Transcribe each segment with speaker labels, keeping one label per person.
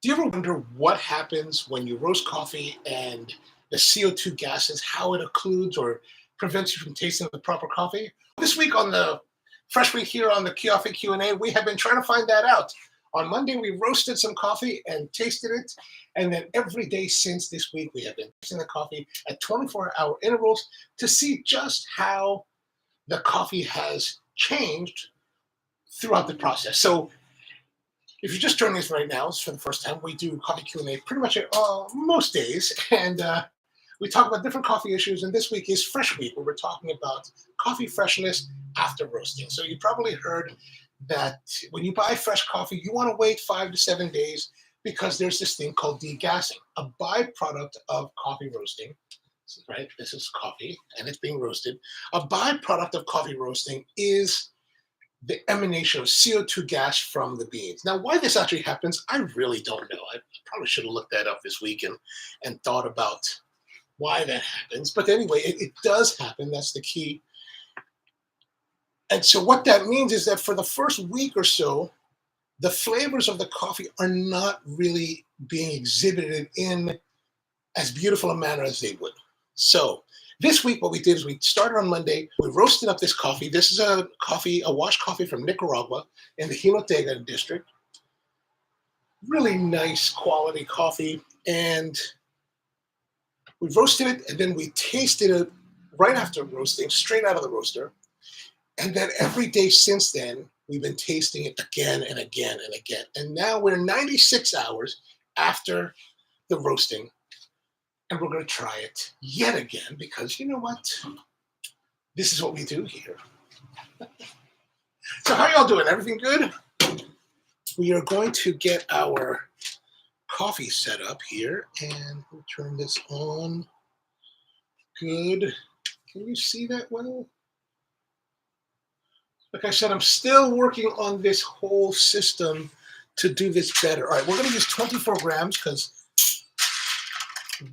Speaker 1: Do you ever wonder what happens when you roast coffee and the CO2 gases, how it occludes or prevents you from tasting the proper coffee? This week on the Fresh Week here on the Cafe Q&A, we have been trying to find that out. On Monday, we roasted some coffee and tasted it. And then every day since this week, we have been tasting the coffee at 24-hour intervals to see just how the coffee has changed throughout the process. So if you're just joining us right now, it's for the first time, we do coffee Q&A pretty much most days, and we talk about different coffee issues, and this week is Fresh Week, where we're talking about coffee freshness after roasting. So you probably heard that when you buy fresh coffee, you want to wait 5 to 7 days because there's this thing called degassing, a byproduct of coffee roasting, right? This is coffee, and it's being roasted. A byproduct of coffee roasting is the emanation of CO2 gas from the beans. Now, why this actually happens, I really don't know. I probably should have looked that up this week and thought about why that happens. But anyway, it does happen. That's the key. And so what that means is that for the first week or so, the flavors of the coffee are not really being exhibited in as beautiful a manner as they would. So this week, what we did is we started on Monday. We roasted up this coffee. This is a washed coffee from Nicaragua in the Jinotega district. Really nice quality coffee. And we roasted it, and then we tasted it right after roasting, straight out of the roaster. And then every day since then, we've been tasting it again and again and again. And now we're 96 hours after the roasting. And we're going to try it yet again because you know what? This is what we do here. So how y'all doing? Everything good? We are going to get our coffee set up here and we'll turn this on. Good. Can you see that well? Like I said, I'm still working on this whole system to do this better. All right, we're going to use 24 grams because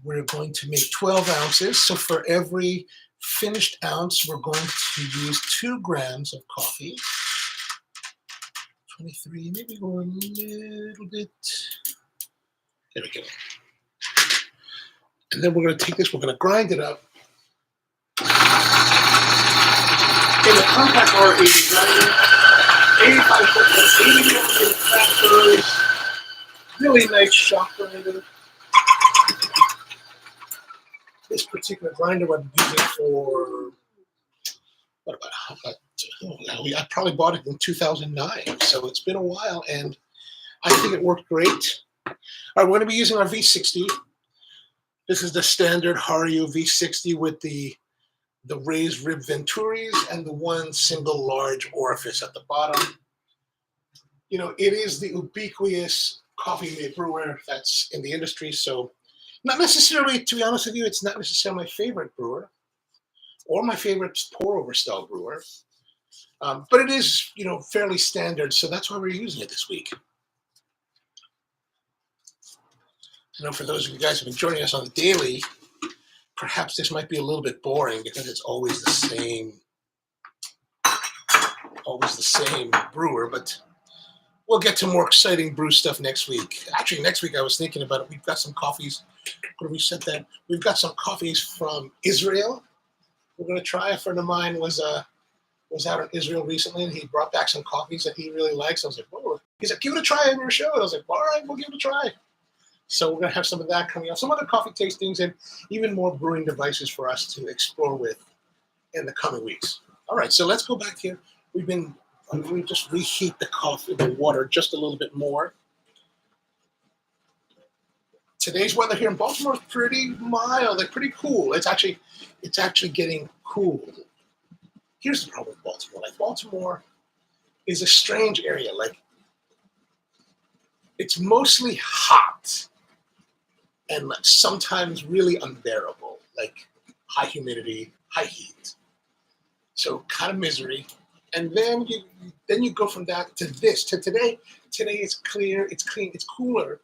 Speaker 1: we're going to make 12 ounces. So for every finished ounce, we're going to use 2 grams of coffee. 23, maybe go a little bit. There we go. And then we're going to take this, we're going to grind it up in a compact R80 grinder, 85 million factors, really nice shock grinder. This particular grinder I'm using for, I probably bought it in 2009, so it's been a while, and I think it worked great. All right, we're going to be using our V60. This is the standard Hario V60 with the raised rib venturis and the one single large orifice at the bottom. You know, it is the ubiquitous coffee brewer that's in the industry, so not necessarily, to be honest with you, it's not necessarily my favorite brewer or my favorite pour-over style brewer, but it is, you know, fairly standard, so that's why we're using it this week. You know, for those of you guys who have been joining us on the daily, perhaps this might be a little bit boring because it's always the same brewer, but we'll get to more exciting brew stuff next week. Actually, next week I was thinking about it. We've got some coffees. Where we said that we've got some coffees from Israel. We're going to try. A friend of mine was out in Israel recently, and he brought back some coffees that he really likes. I was like, whoa. He's like, give it a try on your show. And I was like, all right, we'll give it a try. So we're going to have some of that coming up, some other coffee tastings, and even more brewing devices for us to explore with in the coming weeks. All right, so let's go back here. We just reheat the water just a little bit more. Today's weather here in Baltimore is pretty mild, like pretty cool. It's actually getting cool. Here's the problem with Baltimore. Like, Baltimore is a strange area. Like, it's mostly hot and like sometimes really unbearable, like high humidity, high heat. So kind of misery. And then you go from that to this, to today. Today it's clear, it's clean, it's cooler,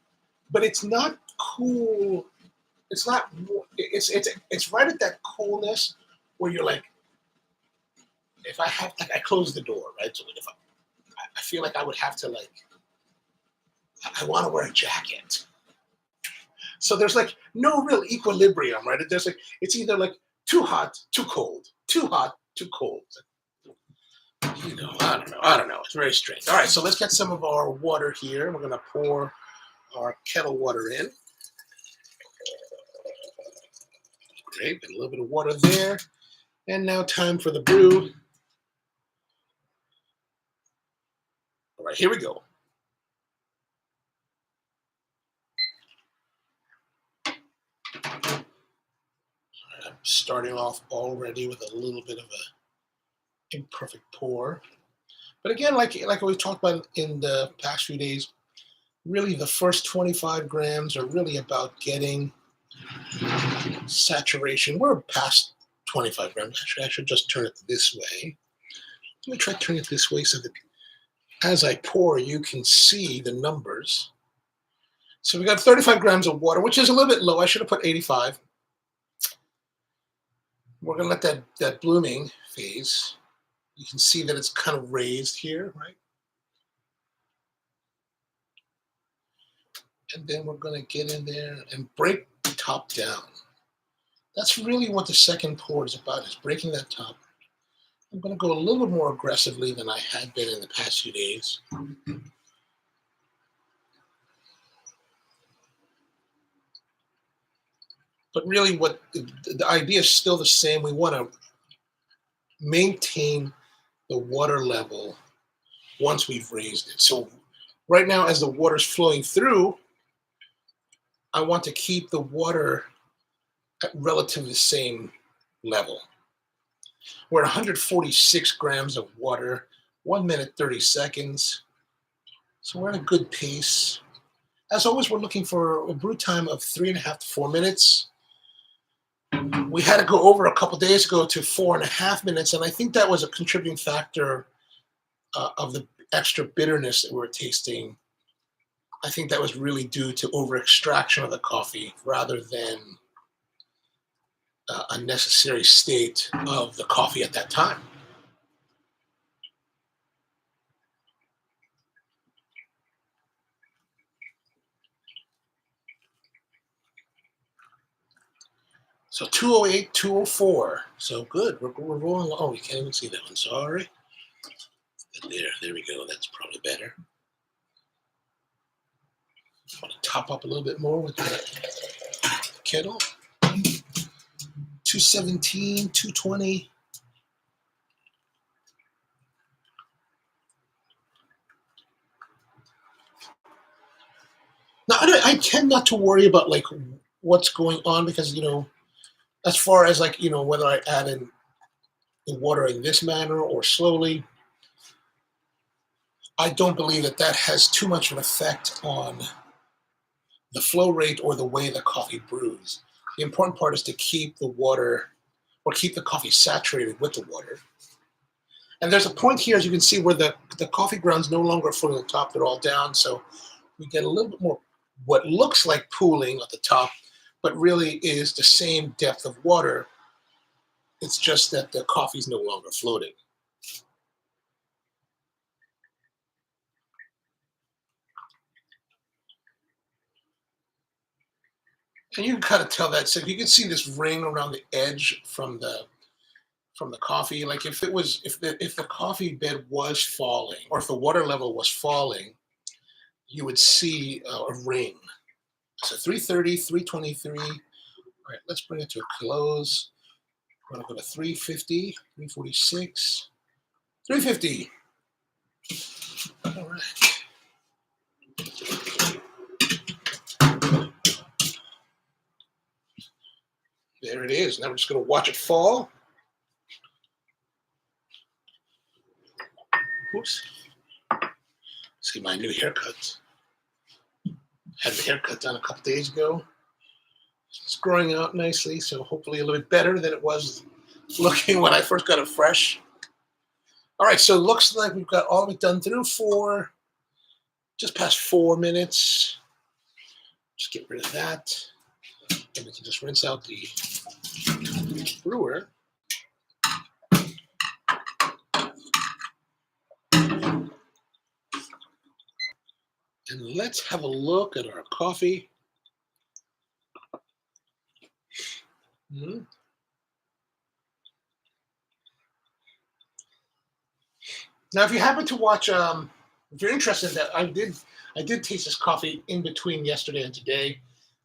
Speaker 1: but it's not cool. It's not. It's right at that coolness where you're like, if I have, like, I close the door, right? So if I feel like I would have to, like, I want to wear a jacket. So there's like no real equilibrium, right? There's like, it's either like too hot, too cold, too hot, too cold. You know, I don't know. It's very strange. All right, so let's get some of our water here. We're gonna pour our kettle water in. Great, got a little bit of water there. And now time for the brew. All right, here we go. I'm starting off already with a little bit of a imperfect pour. But again, like we talked about in the past few days, really the first 25 grams are really about getting saturation. We're past 25 grams. Actually, I should just turn it this way. Let me try to turn it this way so that as I pour, you can see the numbers. So we got 35 grams of water, which is a little bit low. I should have put 85. We're going to let that blooming phase. You can see that it's kind of raised here, right? And then we're going to get in there and break the top down. That's really what the second pour is about, is breaking that top. I'm going to go a little bit more aggressively than I had been in the past few days. But really what the idea is still the same. We want to maintain the water level once we've raised it. So right now, as the water's flowing through, I want to keep the water at relatively the same level. We're at 146 grams of water, 1 minute, 30 seconds. So we're at a good pace. As always, we're looking for a brew time of 3.5 to 4 minutes. We had to go over a couple days ago to 4.5 minutes, and I think that was a contributing factor of the extra bitterness that we're tasting. I think that was really due to over extraction of the coffee rather than a necessary state of the coffee at that time. So 208, 204. So good. We're rolling. Oh, you can't even see that one. Sorry. There we go. That's probably better. I want to top up a little bit more with the kettle. 217, 220. Now, I tend not to worry about like what's going on because, as far as like, whether I add in the water in this manner or slowly, I don't believe that has too much of an effect on the flow rate or the way the coffee brews. The important part is to keep the water or keep the coffee saturated with the water. And there's a point here, as you can see, where the coffee grounds no longer floating on the top, they're all down. So we get a little bit more what looks like pooling at the top, but really is the same depth of water. It's just that the coffee is no longer floating. And you can kind of tell that. So you can see this ring around the edge from the coffee. Like if the coffee bed was falling, or if the water level was falling, you would see a ring. So 330, 323. All right, let's bring it to a close. We're going to go to 350, 346, 350. All right. There it is. Now we're just going to watch it fall. Oops. See my new haircut. Had the haircut done a couple days ago. It's growing out nicely, so hopefully a little bit better than it was looking when I first got it fresh. All right, so it looks like we've got all of it done through for just past 4 minutes. Just get rid of that. And we can just rinse out the brewer. And let's have a look at our coffee. Mhm. Now, if you happen to watch, if you're interested in that, I did taste this coffee in between yesterday and today.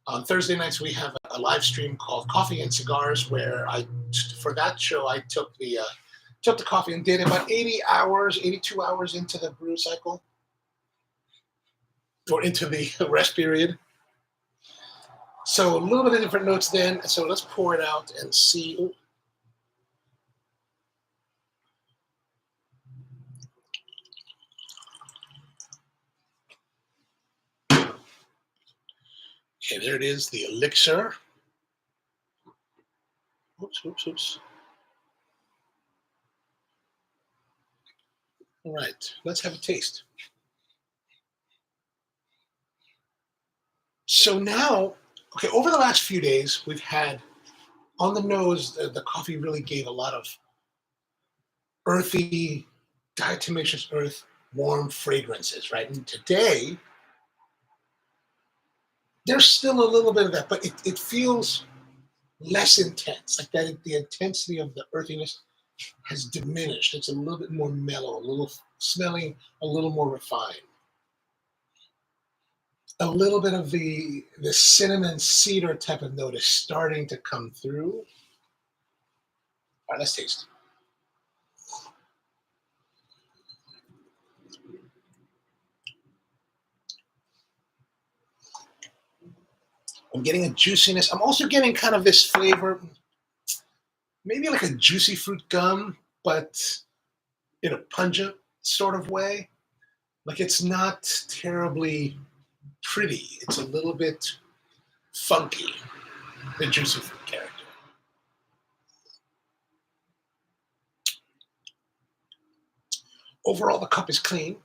Speaker 1: On Thursday nights, we have a live stream called Coffee and Cigars, where for that show, I took the coffee and did about 80 hours, 82 hours into the brew cycle or into the rest period. So a little bit of different notes then. So let's pour it out and see. Ooh, okay, there it is, the elixir. Oops, oops, oops. All right, let's have a taste. So now, okay, over the last few days, we've had on the nose, the coffee really gave a lot of earthy, diatomaceous earth, warm fragrances, right? And today, there's still a little bit of that, but it feels less intense. Like that, the intensity of the earthiness has diminished. It's a little bit more mellow, a little smelling, a little more refined. A little bit of the cinnamon cedar type of note is starting to come through. All right, let's taste. I'm getting a juiciness. I'm also getting kind of this flavor, maybe like a juicy fruit gum, but in a pungent sort of way. Like it's not terribly pretty. It's a little bit funky, the juicy fruit character. Overall, the cup is clean.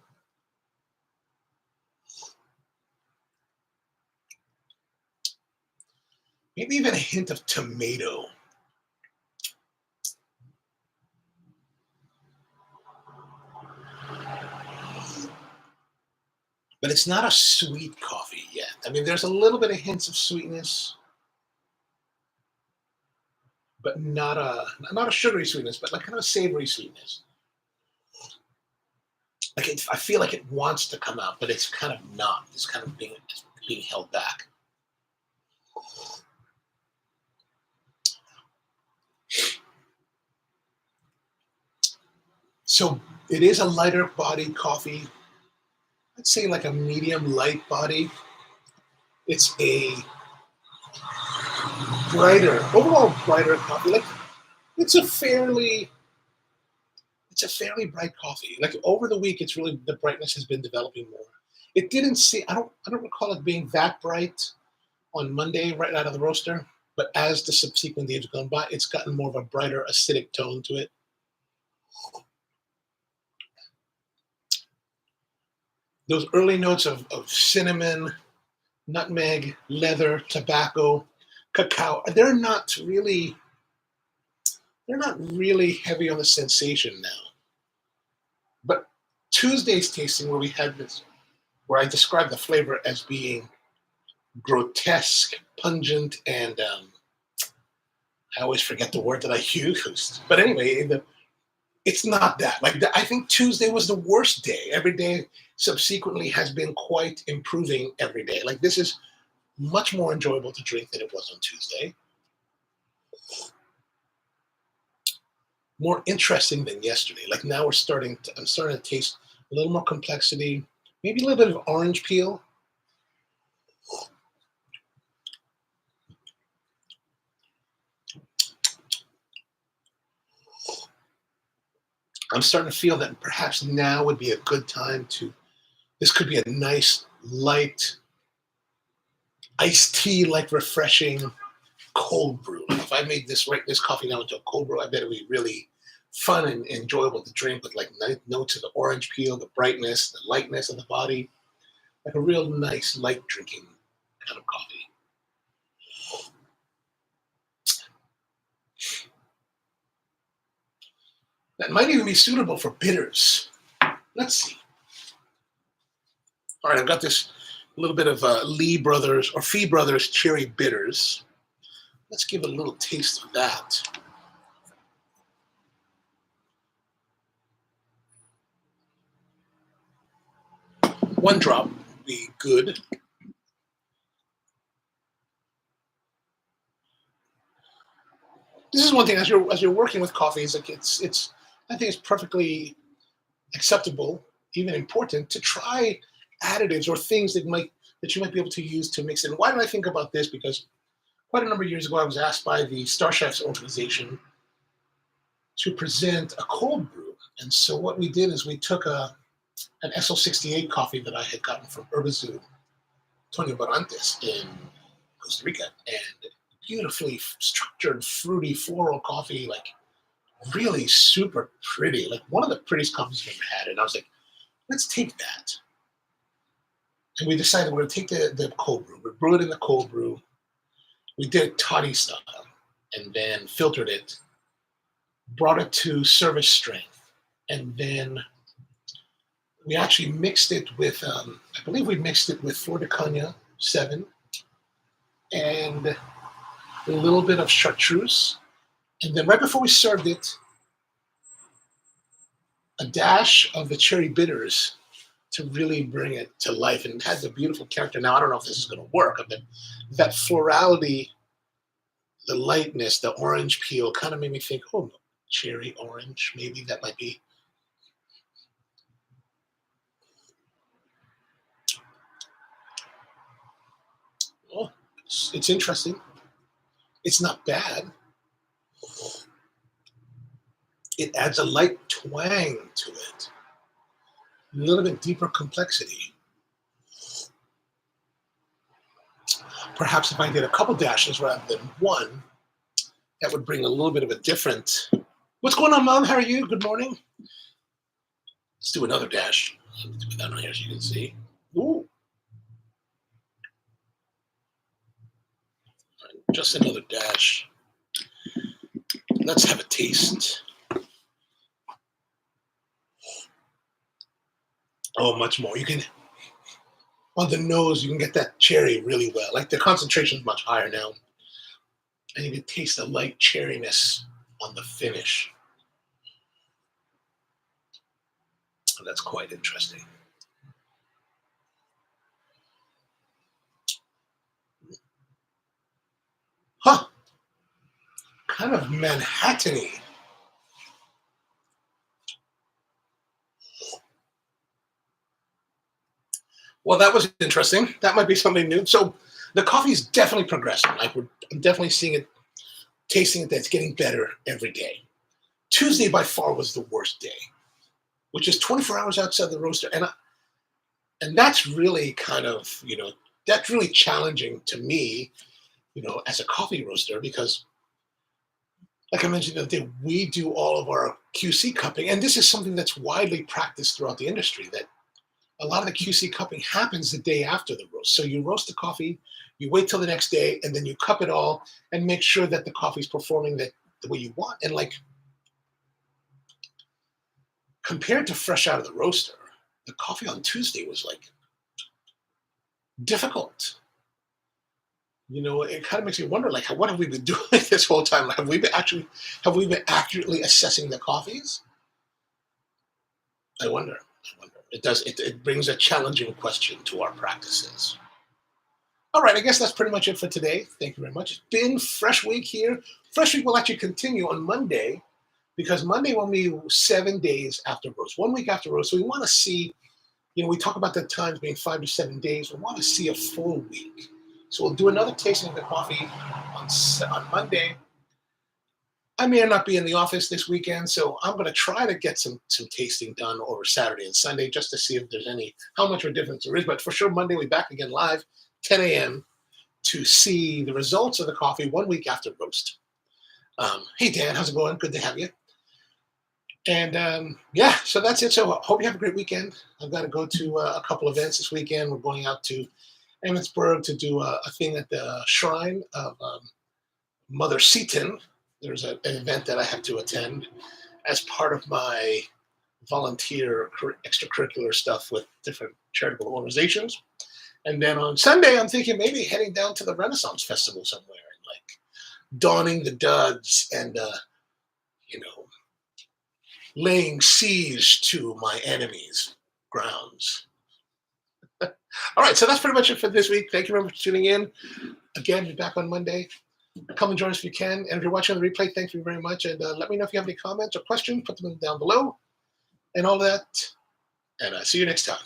Speaker 1: Maybe even a hint of tomato. But it's not a sweet coffee yet. I mean, there's a little bit of hints of sweetness, but not a sugary sweetness, but like kind of a savory sweetness. Like I feel like it wants to come out, but it's kind of not. It's being held back. So it is a lighter bodied coffee. I'd say like a medium light body. It's a overall brighter coffee. Like it's a fairly it's a fairly bright coffee. Like over the week, it's really the brightness has been developing more. It didn't see. I don't recall it being that bright on Monday right out of the roaster, but as the subsequent days have gone by, it's gotten more of a brighter acidic tone to it. Those early notes of cinnamon, nutmeg, leather, tobacco, cacao, they're not really heavy on the sensation now. But Tuesday's tasting where we had this, where I described the flavor as being grotesque, pungent, and I always forget the word that I used. But anyway, it's not that. I think Tuesday was the worst day. Every day subsequently has been quite improving every day. Like this is much more enjoyable to drink than it was on Tuesday. More interesting than yesterday. Like now I'm starting to taste a little more complexity, maybe a little bit of orange peel. I'm starting to feel that perhaps now would be a good time this could be a nice, light, iced tea like refreshing cold brew. Like if I made this coffee now into a cold brew, I bet it would be really fun and enjoyable to drink with like nice notes of the orange peel, the brightness, the lightness of the body, like a real nice light drinking kind of coffee. That might even be suitable for bitters. Let's see. All right, I've got this little bit of Lee Brothers or Fee Brothers Cherry Bitters. Let's give it a little taste of that. One drop would be good. This is one thing as you're working with coffee, is like it's I think it's perfectly acceptable, even important, to try additives or things that you might be able to use to mix it. And why did I think about this? Because quite a number of years ago, I was asked by the Star Chefs organization to present a cold brew. And so what we did is we took an SO68 coffee that I had gotten from Herbazu, Antonio Barantes in Costa Rica, and beautifully structured, fruity, floral coffee, like really super pretty, like one of the prettiest coffees I've ever had. And I was like, let's take that. And we decided we're going to take the cold brew. We brew it in the cold brew. We did it toddy style and then filtered it, brought it to service strength. And then we actually mixed it with, I believe we mixed it with Flor de Caña 7 and a little bit of chartreuse. And then right before we served it, a dash of the cherry bitters to really bring it to life. And it has a beautiful character. Now, I don't know if this is going to work, but that florality, the lightness, the orange peel kind of made me think, oh, cherry orange, maybe that might be. Oh, it's interesting. It's not bad. It adds a light twang to it. A little bit deeper complexity. Perhaps if I did a couple dashes rather than one, that would bring a little bit of a different. What's going on, Mom? How are you? Good morning. Let's do another dash. Let's put that on here so you can see. Ooh. Just another dash. Let's have a taste. Oh, much more. You can, on the nose, you can get that cherry really well. Like the concentration is much higher now. And you can taste the light cherryness on the finish. And that's quite interesting. Huh. Kind of Manhattan-y. Well, that was interesting. That might be something new. So the coffee is definitely progressing. Like I'm definitely seeing it, tasting it, that's getting better every day. Tuesday by far was the worst day, which is 24 hours outside the roaster. And that's really kind of, that's really challenging to me, as a coffee roaster, because like I mentioned the other day, we do all of our QC cupping. And this is something that's widely practiced throughout the industry, that a lot of the QC cupping happens the day after the roast. So you roast the coffee, you wait till the next day, and then you cup it all and make sure that the coffee's performing the way you want. And like, compared to fresh out of the roaster, the coffee on Tuesday was like difficult. It kind of makes me wonder, like, what have we been doing this whole time? Have we been accurately assessing the coffees? I wonder. It brings a challenging question to our practices. All right, I guess that's pretty much it for today. Thank you very much. It's been Fresh Week here. Fresh Week will actually continue on Monday, because Monday will be 7 days after roast, 1 week after roast. So we want to see, we talk about the times being 5 to 7 days. We want to see a full week. So we'll do another tasting of the coffee on Monday. I may not be in the office this weekend, so I'm going to try to get some tasting done over Saturday and Sunday, just to see if there's how much of a difference there is. But for sure, Monday we'll be back again live, 10 a.m. to see the results of the coffee 1 week after roast. Hey, Dan, how's it going? Good to have you. And yeah, so that's it. So hope you have a great weekend. I've got to go to a couple events this weekend. We're going out to Emmitsburg to do a thing at the shrine of Mother Seton. There's an event that I have to attend as part of my volunteer extracurricular stuff with different charitable organizations. And then on Sunday, I'm thinking maybe heading down to the Renaissance Festival somewhere and like donning the duds and, you know, laying siege to my enemies' grounds. All right, so that's pretty much it for this week. Thank you very much for tuning in. Again, be back on Monday. Come and join us if you can. And if you're watching on the replay, thank you very much. And let me know if you have any comments or questions. Put them down below and all that. And see you next time.